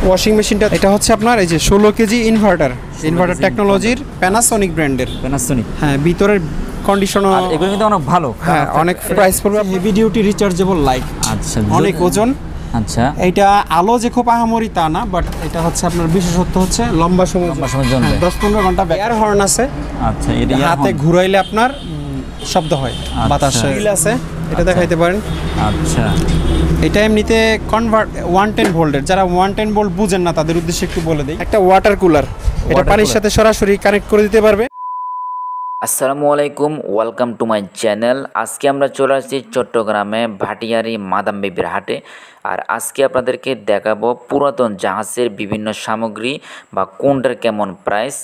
Washing মেশিনটা এটা হচ্ছে আপনার এই যে 16 কেজি ইনভার্টার টেকনোলজির প্যানাসোনিক ব্র্যান্ডের। হ্যাঁ, ভিতরের কন্ডিশনও এগুলো কিন্তু অনেক ভালো। হ্যাঁ, অনেক প্রাইস পড়বে। Heavy duty rechargeable light. আচ্ছা, অনেক ওজন। আচ্ছা, এটা আলো যে খুব আহামরি তা না, বাট এটা হচ্ছে আপনার বিশেষত্ব হচ্ছে লম্বা সময় জন্য 10-15 ঘন্টা এয়ার হর্ন আছে। আচ্ছা, এটা হাতে ঘুরাইলে আপনার শব্দ হয়, বাতাস আছে। এটা দেখাইতে পারেন। আচ্ছা, এটা এমনিতে কনভার্ট 110 ভোল্টের। যারা 110 ভোল্ট বুঝেন না তাদের উদ্দেশ্যে একটু বলে দেই। একটা ওয়াটার কুলার, এটা পানির সাথে সরাসরি কানেক্ট করে দিতে পারবে। আসসালামু আলাইকুম, ওয়েলকাম টু মাই চ্যানেল। আজকে আমরা চলে আসছি চট্টগ্রামে ভাটিয়ারি মাদাম বেবির হাটে। আর আজকে আপনাদেরকে দেখাবো পুরাতন জাহাজের বিভিন্ন সামগ্রী বা কোনটার কেমন প্রাইস।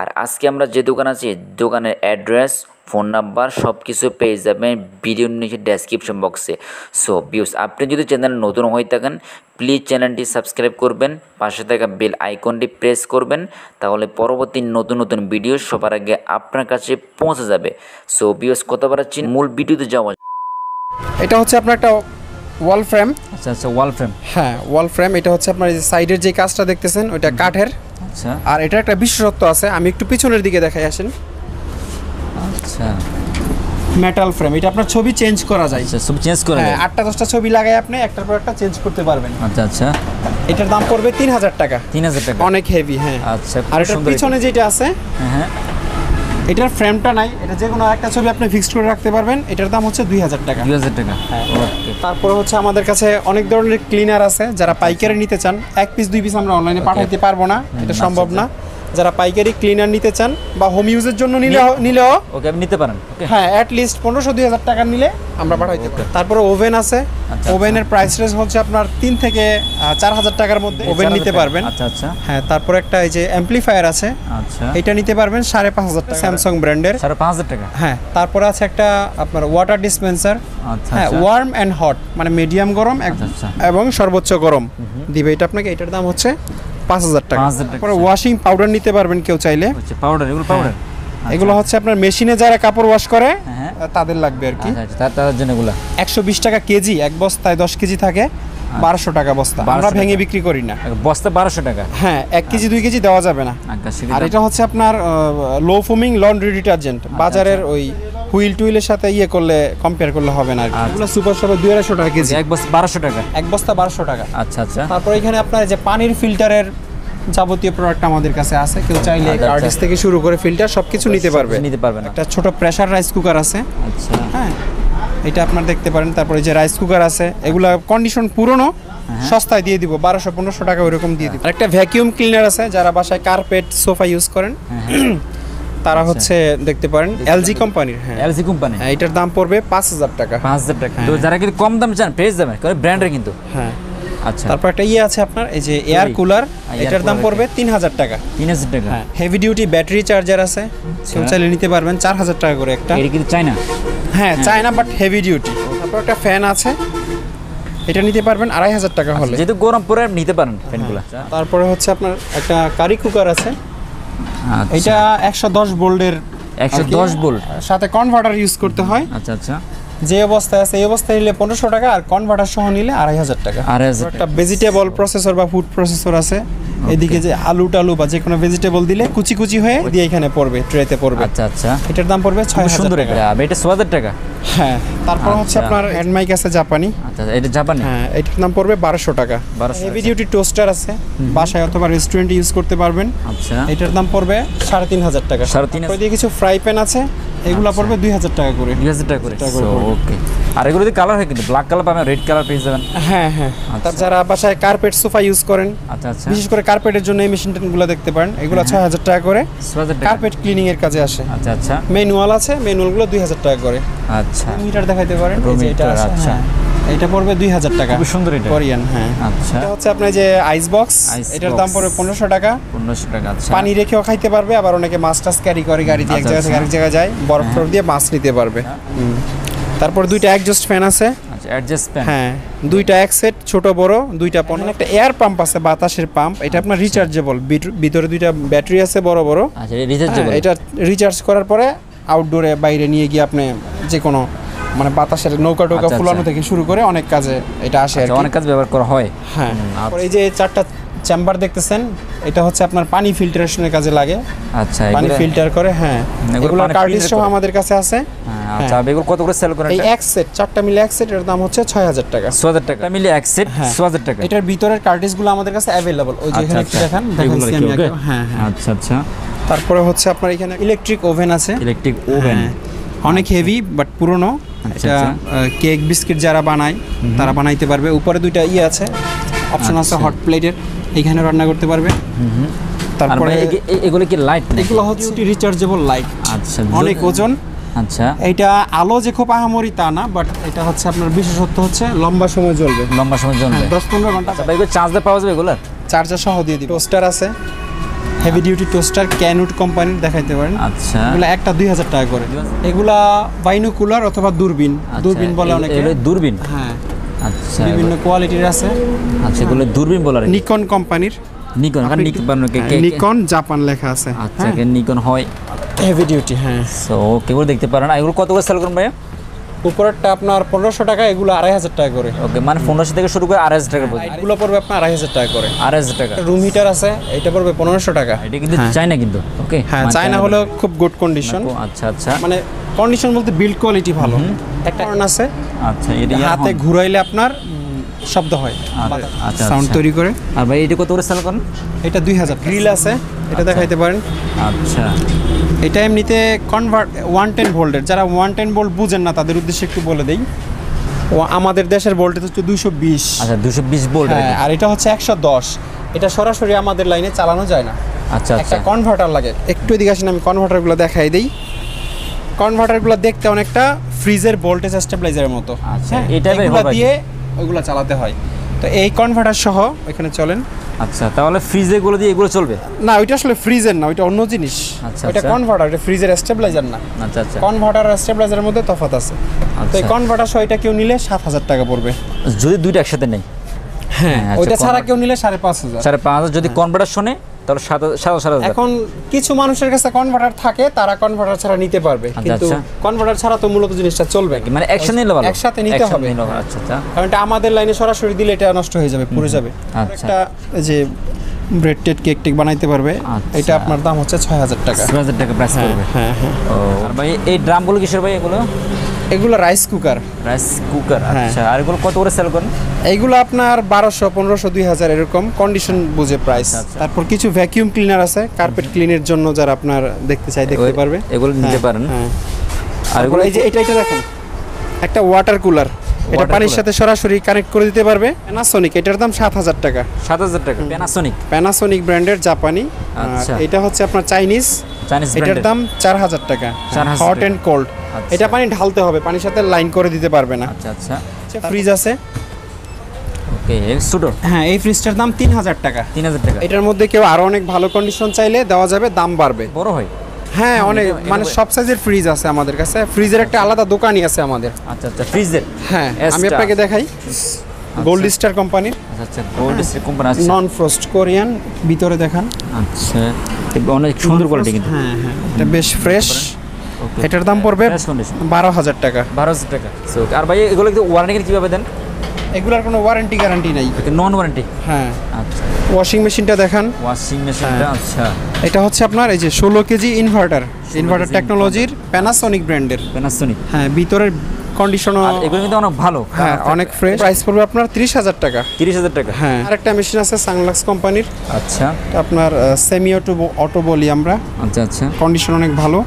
আর আজকে আমরা যে দোকান আছি, দোকানের অ্যাড্রেস, ফোন নাম্বার সব কিছু পেয়ে যাবেন ভিডিওর নিচে ডেসক্রিপশন বক্সে। সো ভিউস, আপনি যদি চ্যানেল নতুন হয়ে থাকেন প্লিজ চ্যানেলটি সাবস্ক্রাইব করবেন, পাশে থাকা বেল আইকনটি প্রেস করবেন, তাহলে পরবর্তী নতুন নতুন ভিডিও সবার আগে আপনার কাছে পৌঁছে যাবে। সো ভিউস, কত বাড়াচ্ছি, মূল ভিডিওতে যাওয়া। এটা হচ্ছে আপনার একটা ওয়াল ফ্রেম। আচ্ছা আচ্ছা, ওয়াল ফ্রেম। হ্যাঁ, ওয়াল ফ্রেম। এটা হচ্ছে আপনার এই সাইডের যে কাজটা দেখতেছেন ওইটা কাঠের। আচ্ছা, আর এটা একটা বিশেষত্ব আছে, আমি একটু পিছনের দিকে দেখাই, আসেন। আচ্ছা, মেটাল ফ্রেম। এটা আপনার ছবি চেঞ্জ করা যায়। আচ্ছা, সব চেঞ্জ করা যায়। হ্যাঁ, 8টা-10টা ছবি লাগাই আপনি একটার পর একটা চেঞ্জ করতে পারবেন। আচ্ছা আচ্ছা, এটার দাম পড়বে 3000 টাকা। 3000 টাকা, অনেক হেভি। হ্যাঁ, আচ্ছা। আর এটার পিছনে যেটা আছে, হ্যাঁ, এটার ফ্রেমটা নাই, এটা যে কোনো একটা ছবি আপনি ফিক্সড করে রাখতে পারবেন। এটার দাম হচ্ছে 2000 টাকা। 2000 টাকা। ওকে। তারপরে হচ্ছে আমাদের কাছে অনেক ধরনের ক্লিনার আছে। যারা পাইকারি নিতে চান, 1 পিস 2 পিস আমরা অনলাইনে পাঠাইতে পারবো না, এটা সম্ভব না। যারা পাইকারি ক্লিনার নিতে চান বা হোম ইউজের জন্য নিলেও ওকে, আপনি নিতে পারেন। ওকে, হ্যাঁ, অ্যাট লিস্ট 1500-2000 টাকা নিলে আমরা পাঠাইতে পারি। তারপরে ওভেন আছে। ওভেনের প্রাইস রেঞ্জ হচ্ছে আপনার 3 থেকে 4000 টাকার মধ্যে ওভেন নিতে পারবেন। আচ্ছা আচ্ছা। হ্যাঁ, তারপরে একটা এই যে অ্যাম্পলিফায়ার আছে। আচ্ছা, এটা নিতে পারবেন 5500 টাকা, স্যামসাং ব্র্যান্ডের। 5500 টাকা। হ্যাঁ, তারপরে আছে একটা আপনার ওয়াটার ডিসপেন্সার। আচ্ছা, হ্যাঁ, ওয়ার্ম অ্যান্ড হট, মানে মিডিয়াম গরম এবং সর্বোচ্চ গরম দিবে। এটা আপনাকে, এটার দাম হচ্ছে 5000 টাকা। তারপরে ওয়াশিং পাউডার নিতে পারবেন কেউ চাইলে। আচ্ছা, পাউডার, এগুলো পাউডার। এগুলো হচ্ছে আপনার মেশিনে যারা কাপড় ওয়াশ করে তাদের লাগবে আর কি। আচ্ছা, তার জন্য এগুলো 120 টাকা কেজি। এক বস্তায় 10 কেজি থাকে, 1200 টাকা বস্তা। আমরা ভেঙে বিক্রি করি না, বস্তা 1200 টাকা। হ্যাঁ, 1 কেজি 2 কেজি দেওয়া যাবে না। আর এটা হচ্ছে আপনার লো ফোমিং লন্ড্রি ডিটারজেন্ট। বাজারের ওই হুইল টুইলের সাথে ইয়ে করলে, কম্পেয়ার করলে হবে না। এগুলো সুপার শপে 250 টাকা কেজি। এক বস্তা 1200 টাকা। এক বস্তা 1200 টাকা। আচ্ছা আচ্ছা। তারপর এখানে আপনার যে পানির ফিল্টারের যাবতীয় প্রোডাক্ট আমাদের কাছে আছে। কেউ চাইলে কার্ডিস থেকে শুরু করে ফিল্টার সবকিছু নিতে পারবে। একটা ছোট প্রেসার রাইস কুকার আছে। আচ্ছা, হ্যাঁ, এটা আপনার দেখতে পারেন। তারপরে যে রাইস কুকার আছে, এগুলা কন্ডিশন পুরনো, সস্তায় দিয়ে দিব, 1200-1500 টাকা ওইরকম দিয়ে দিব। একটা ভ্যাকিউম ক্লিনার আছে, যারা বাসায় কার্পেট সোফা ইউজ করেন তারা হচ্ছে দেখতে পারেন এলজি কোম্পানির। হ্যাঁ, এলজি কোম্পানি। এটার দাম পড়বে 5000 টাকা। 5000 টাকা। তো যারা কিন্তু কম দাম চান পেয়ে যাবেন, করে ব্র্যান্ডের কিন্তু। হ্যাঁ, আচ্ছা। তারপর একটা ইয়ে আছে আপনার এই যে এয়ার কুলার, এটার দাম পড়বে 3000 টাকা। 3000 টাকা। হ্যাঁ, হেভি ডিউটি ব্যাটারি চার্জার আছে, কেউ চাইলে নিতে পারবেন 4000 টাকা করে একটা। এটা কিন্তু চায়না। হ্যাঁ, চায়না বাট হেভি ডিউটি। তারপর একটা ফ্যান আছে, এটা নিতে পারবেন 2500 টাকা হলে। যেহেতু গরম পরে নিতে পারেন ফ্যানগুলো। তারপরে হচ্ছে আপনার একটা কারি কুকার আছে। এটা 110 ভোল্টের। 110 ভোল্ট সাথে কনভার্টার ইউজ করতে হয়। আচ্ছা আচ্ছা। যে অবস্থায় আছে এই অবস্থায় নিলে 1500 টাকা, আর কনভার্টার সহ নিলে 2500 টাকা। একটা ভেজিটেবল প্রসেসর বা ফুড প্রসেসর আছে। এদিকে যে আলু টালু বা যে কোনো ভেজিটেবল দিলে কুচি কুচি হয়ে দিয়ে এখানে পড়বে, ট্রেতে পড়বে। আচ্ছা আচ্ছা। এটার দাম পড়বে 6000 টাকা। এটা 6000 টাকা। হ্যাঁ, তারপর হচ্ছে আপনার হ্যান্ড মাইক আছে জাপানি। আচ্ছা, এটা জাপানি। হ্যাঁ, এটার দাম পড়বে 1200 টাকা। হেভি ডিউটি টোস্টার আছে, বাসায় অথবা রেস্টুরেন্টে ইউজ করতে পারবেন। আচ্ছা, এটার দাম পড়বে 3500 টাকা। 3500। ওই দিয়ে কিছু ফ্রাই প্যান আছে, এগুলো পড়বে 2000 টাকা করে। 2000 টাকা করে। ওকে। আর এগুলো যদি কালার হয় কিন্তু ব্ল্যাক কালার পাবেন, রেড কালার পেয়ে যাবেন। হ্যাঁ হ্যাঁ। তার যারা বাসায় কার্পেট সোফা ইউজ করেন, আচ্ছা আচ্ছা, বিশেষ করে কার্পেটের জন্য এই মেশিনগুলো দেখতে পারেন। এগুলো 6000 টাকা করে, 6000 টাকা কার্পেট ক্লিনিং এর কাজে আসে। আচ্ছা আচ্ছা। ম্যানুয়াল আছে, ম্যানুয়ালগুলো 2000 টাকা করে। আচ্ছা, মিটার দেখাইতে পারেন, এটা আছে। আচ্ছা, এটা পড়বে 2000 টাকা। খুব সুন্দর এটা, কোরিয়ান। হ্যাঁ, আচ্ছা। এটা হচ্ছে আপনার যে আইস বক্স, এটার দাম পড়বে 1500 টাকা। 1500 টাকা। আচ্ছা, পানি রেখেও খাইতে পারবে, আবার অনেকে মাছ টাছ ক্যারি করে গাড়িতে, এক জায়গা থেকে আরেক জায়গায় যায়, বরফ টরফ দিয়ে মাছ নিতে পারবে। তারপর দুইটা অ্যাডজাস্ট ফ্যান আছে। আচ্ছা, অ্যাডজাস্ট ফ্যান। হ্যাঁ, দুইটা এক সেট, ছোট বড় দুইটা পণ্য। একটা এয়ার পাম্প আছে, বাতাসের পাম্প। এটা আপনার রিচার্জেবল, ভিতরে দুইটা ব্যাটারি আছে বড় বড়। আচ্ছা, রিচার্জেবল। এটা রিচার্জ করার পরে আউটডোরে বাইরে নিয়ে গিয়ে আপনি যে কোনো মানে বাতাসের নৌকা টোকা ফুলানো থেকে শুরু করে অনেক কাজে এটা আসে আর কি। অনেক কাজ ব্যবহার করা হয়। হ্যাঁ, তারপর এই যে চারটা চেম্বার দেখতেছেন, এটা হচ্ছে আপনার পানি ফিল্টারেশনের কাজে লাগে। আচ্ছা, পানি ফিল্টার করে। হ্যাঁ, এগুলো কার্টিজ সহ আমাদের কাছে আছে। আচ্ছা, এগুলো কত করে সেল করেন? এই এক সেট, 4টা মিলে এক সেট, এর দাম হচ্ছে 6000 টাকা। 6000 টাকা মিলে এক সেট 6000 টাকা। এটার ভিতরের কার্টিজগুলো আমাদের কাছে अवेलेबल। ওই যে এখানে একটু দেখান, এগুলো দেখাচ্ছি আমি আগে। হ্যাঁ। আচ্ছা আচ্ছা। তারপরে হচ্ছে আপনার এখানে ইলেকট্রিক ওভেন আছে। ইলেকট্রিক ওভেন অনেক হেভি বাট পুরনো। এটা কেক বিস্কিট যারা বানায় তারা বানাইতে পারবে। উপরে দুইটা আছে, অপশন আছে হট প্লেটের, এখানে রান্না করতে পারবে। তারপরে এগুলো কি লাইট? এগুলো হচ্ছে রিচার্জেবল লাইট। আচ্ছা, অনেক ওজন। আচ্ছা, এটা আলো যে খুব আহামরি তা না, বাট এটা হচ্ছে আপনার বিশেষত্ব হচ্ছে লম্বা সময় জ্বলবে। লম্বা সময় জ্বলবে, 10-15 ঘন্টা। ভাই এগুলো চার্জ দিয়ে পাওয়া যাবে? এগুলো চার্জার সহ দিয়ে দিই। টোস্টার আছে, হেভি ডিউটি টোস্টার, ক্যানুট কোম্পানির, দেখাইতে পারেন। আচ্ছা, এগুলো একটা 2000 টাকা করে। এগুলা বাইনোকুলার অথবা দূরবীন, দূরবীন বলে অনেকে। এগুলো দূরবীন? হ্যাঁ, আচ্ছা, বিভিন্ন কোয়ালিটির আছে। আচ্ছা, এগুলো দূরবীন বলে। নিকন কোম্পানির। নিকন, নিকন জাপান লেখা আছে। আচ্ছা, নিকন হয় হেভি ডিউটি। হ্যাঁ, সো কেবল দেখতে পারেন। এগুলো কত করে সেল করেন ভাইয়া? উপরেরটা আপনার 1500 টাকা, এগুলো 2500 টাকা করে। ওকে, মানে 1500 থেকে শুরু করে 2500 টাকা পর্যন্ত। এগুলো পড়বে আপনার 2500 টাকা করে। 2500 টাকা। রুম হিটার আছে, এটা পড়বে 1500 টাকা। এটা কিন্তু চায়না কিন্তু। ওকে, হ্যাঁ, চায়না হলো খুব গুড কন্ডিশন। আচ্ছা আচ্ছা, মানে কন্ডিশন বলতে বিল্ড কোয়ালিটি ভালো। একটা কারণ আছে, আচ্ছা, এটা হাতে ঘুরাইলে আপনার শব্দ হয়, আচ্ছা, সাউন্ড তৈরি করে। আর ভাই এটা কত করে সেল করেন? এটা 2000। গ্রিল আছে, এটা দেখাইতে পারেন। আচ্ছা, এটা এমনিতে কনভার্ট 110 ভোল্টের। যারা 110 ভোল্ট বুঝেন না তাদের উদ্দেশ্যে একটু বলে দেই। আমাদের দেশের ভোল্টেজ হচ্ছে 220। আচ্ছা, 220 ভোল্ট। আর এটা হচ্ছে 110। এটা সরাসরি আমাদের লাইনে চালানো যায় না। আচ্ছা, একটা কনভার্টার লাগে। একটু এদিকে আসেন, আমি কনভার্টারগুলো দেখাই দেই। কনভার্টারগুলো দেখতে অনেকটা ফ্রিজের ভোল্টেজ স্টেবিলাইজারের মতো। আচ্ছা, এটা দিয়ে ওইগুলো চালাতে হয়। তো এই কনভার্টার সহ এখানে চলেন। আচ্ছা, তাহলে ফ্রিজে গুলো দিয়ে এগুলো চলবে না? ওইটা আসলে ফ্রিজের না, ওইটা অন্য জিনিস। আচ্ছা, ওইটা কনভার্টার, এটা ফ্রিজের স্টেবিলাইজার না। আচ্ছা আচ্ছা, কনভার্টার আর স্টেবিলাইজারের মধ্যে তফাৎ আছে। তো এই কনভার্টার সহ এটা কেউ নিলে 7000 টাকা পড়বে। যদি দুইটা একসাথে নেই? হ্যাঁ, ওইটা ছাড়া কেউ নিলে 5500। 5500 যদি কনভার্টার শোনে তাহলে 7000। এখন কিছু মানুষের কাছে কনভার্টার থাকে, তারা কনভার্টার ছাড়া নিতে পারবে, কিন্তু কনভার্টার ছাড়া তো মূলত জিনিসটা চলবে না। মানে একসাথে নিলে ভালো, একসাথে নিতে হবে। আচ্ছা আচ্ছা, কারণ এটা আমাদের লাইনে সরাসরি দিলে এটা নষ্ট হয়ে যাবে, পুড়ে যাবে। একটা যে ব্রেড টেড কেক টেক বানাইতে পারবে, এটা আপনার দাম হচ্ছে 6000 টাকা। 6000 টাকা প্রাইস পড়বে। হ্যাঁ হ্যাঁ। আর ভাই এই ড্রামগুলো কিসের ভাই? এগুলো রাইস কুকার। রাইস কুকার, আচ্ছা। আর এগুলো কত করে সেল করেন? এইগুলো আপনার 1200, 1500, 2000 এরকম কন্ডিশন বুঝে প্রাইস। তারপর কিছু ভ্যাকিউম ক্লিনার আছে, কার্পেট ক্লিনের জন্য, যারা আপনার দেখতে চাই দেখতে পারবে, এগুলো নিতে পারেন। আর এগুলো এই যে এটা দেখুন, একটা ওয়াটার কুলার। এটা পানির সাথে সরাসরি কানেক্ট করে দিতে পারবে। প্যানাসোনিক, এটার দাম 7000 টাকা। 7000 টাকা। প্যানাসোনিক ব্র্যান্ডের, জাপানি। এটা হচ্ছে আপনার চাইনিজ। এটার দাম 4000 টাকা। Hot and cold. এটা পানি ঢালতে হবে, পানির সাথে লাইন করে দিতে পারবে না। আচ্ছা আচ্ছা। ফ্রিজ আছে। ওকে, সুডো। হ্যাঁ, এই ফ্রিজটার দাম 3000 টাকা। 3000 টাকা। এটার মধ্যে কেউ আরো অনেক ভালো কন্ডিশন চাইলে দেওয়া যাবে, দাম বাড়বে। বড় হয়? হ্যাঁ, অনেক, মানে সব সাইজের ফ্রিজ আছে আমাদের কাছে। ফ্রিজের একটা আলাদা দোকানই আছে আমাদের। আচ্ছা আচ্ছা, ফ্রিজের। হ্যাঁ, আমি আপনাকে দেখাই। গোল্ড স্টার কোম্পানির। আচ্ছা, গোল্ড স্টার কোম্পানি আছে। নন ফ্রস্ট কোরিয়ান, ভিতরে দেখান। আচ্ছা, অনেক সুন্দর কোয়ালিটি কিন্তু। হ্যাঁ হ্যাঁ, এটা বেশ ফ্রেশ। এটার দাম পড়বে 12000 টাকা। 12000 টাকা। আর ভাই এগুলো ওয়ারেন্টি কিভাবে দেন? এগুলার কোনো ওয়ারেন্টি গ্যারান্টি নাই। নন ওয়ারেন্টি? হ্যাঁ। আচ্ছা, ওয়াশিং মেশিনটা দেখান। ওয়াশিং মেশিনটা, আচ্ছা। এটা হচ্ছে আপনার এই যে 16 কেজি ইনভার্টার টেকনোলজির, প্যানাসোনিক ব্র্যান্ডের। প্যানাসোনিক। হ্যাঁ, ভিতরের কন্ডিশনও এগুলো কিন্তু অনেক ভালো। হ্যাঁ, অনেক ফ্রেশ। প্রাইস পড়বে আপনার 30000 টাকা। 30000 টাকা। হ্যাঁ। আরেকটা মেশিন আছে সানলাক্স কোম্পানির। আচ্ছা, আপনার সেমি অটো বলি আমরা। আচ্ছা আচ্ছা, কন্ডিশন অনেক ভালো।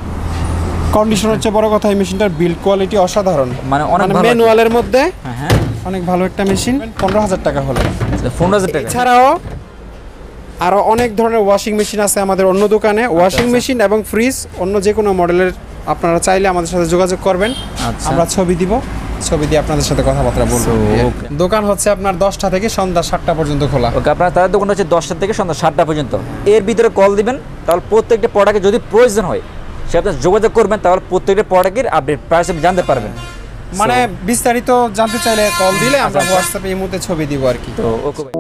কন্ডিশন হচ্ছে বড় কথা, এই মেশিনটার বিল্ড কোয়ালিটি অসাধারণ। মানে অনেক ভালো, ম্যানুয়ালের মধ্যে। হ্যাঁ, অনেক ভালো একটা মেশিন। 15000 টাকা হলো। 15000 টাকা। এছাড়াও আরো অনেক ধরনের ওয়াশিং মেশিন আছে আমাদের অন্য দোকানে। ওয়াশিং মেশিন এবং ফ্রিজ অন্য যে কোনো মডেলের আপনারা চাইলে আমাদের সাথে যোগাযোগ করবেন। আমরা ছবি দিব, ছবি দিয়ে আপনাদের সাথে কথাবার্তা বলবো। দোকান হচ্ছে আপনার 10টা থেকে সন্ধ্যা 7টা পর্যন্ত খোলা। ওকে, আপনার তাদের দোকান হচ্ছে 10টা থেকে সন্ধ্যা 7টা পর্যন্ত। এর ভিতরে কল দিবেন, তাহলে প্রত্যেকটা প্রোডাক্টে যদি প্রয়োজন হয় সে আপনার যোগাযোগ করবেন, তাহলে প্রত্যেকটা প্রোডাক্টের আপডেট প্রাইস আপনি জানতে পারবেন। মানে বিস্তারিত জানতে চাইলে কল দিলে আমরা হোয়াটসঅ্যাপে এই মুহূর্তে ছবি দিব আর কি। তো ওকে ভাই।